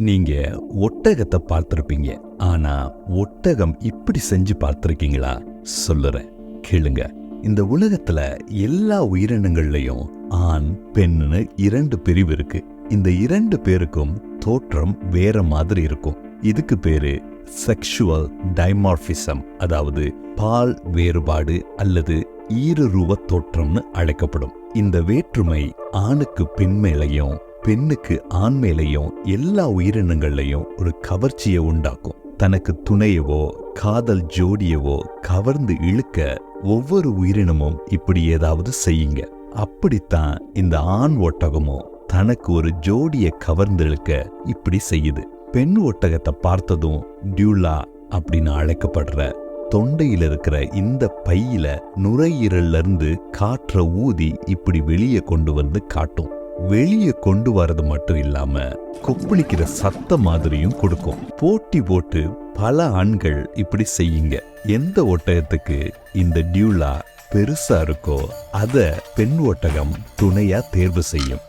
நீங்க ஒட்டகத்தை பார்த்திருப்பீங்க, ஆனா ஒட்டகம் இப்படி செஞ்சு பார்த்திருக்கீங்களா? சொல்லுறேன், கேளுங்க. இந்த உலகத்துல எல்லா உயிரினங்கள்லயும் ஆண் பெண்ணுன்னு 2 பிரிவு இருக்கு. இந்த 2 பேருக்கும் தோற்றம் வேற மாதிரி இருக்கும். இதுக்கு பேரு செக்ஷுவல் டைமார்பிசம், அதாவது பால் வேறுபாடு அல்லது ஈருருவ தோற்றம்னு அழைக்கப்படும். இந்த வேற்றுமை ஆணுக்கு பெண் மேலையும் பெண்ணுக்கு ஆண் மேலையும் எல்லா உயிரினங்கள்லையும் ஒரு கவர்ச்சியை உண்டாக்கும். தனக்கு துணையவோ காதல் ஜோடியவோ கவர்ந்து இழுக்க ஒவ்வொரு உயிரினமும் இப்படி ஏதாவது செய்யுங்க. அப்படித்தான் இந்த ஆண் ஒட்டகமும் தனக்கு ஒரு ஜோடியை கவர்ந்து இழுக்க இப்படி செய்யுது. பெண் ஒட்டகத்தை பார்த்ததும் டியூலா அப்படின்னு அழைக்கப்படுற தொண்டையில இருக்கிற இந்த பையில நுரையீரல்ல இருந்து காற்ற ஊதி இப்படி வெளியே கொண்டு வந்து காட்டும். வெளியே கொண்டு வரது மட்டும் இல்லாம கொப்பளிக்கிற சத்த மாதிரியும் கொடுக்கும். போட்டி போட்டு பல ஆண்கள் இப்படி செய்யுங்க. எந்த ஒட்டகத்துக்கு இந்த டியூலா பெருசா இருக்கோ அத பெண் ஒட்டகம் துணையா தேர்வு செய்யும்.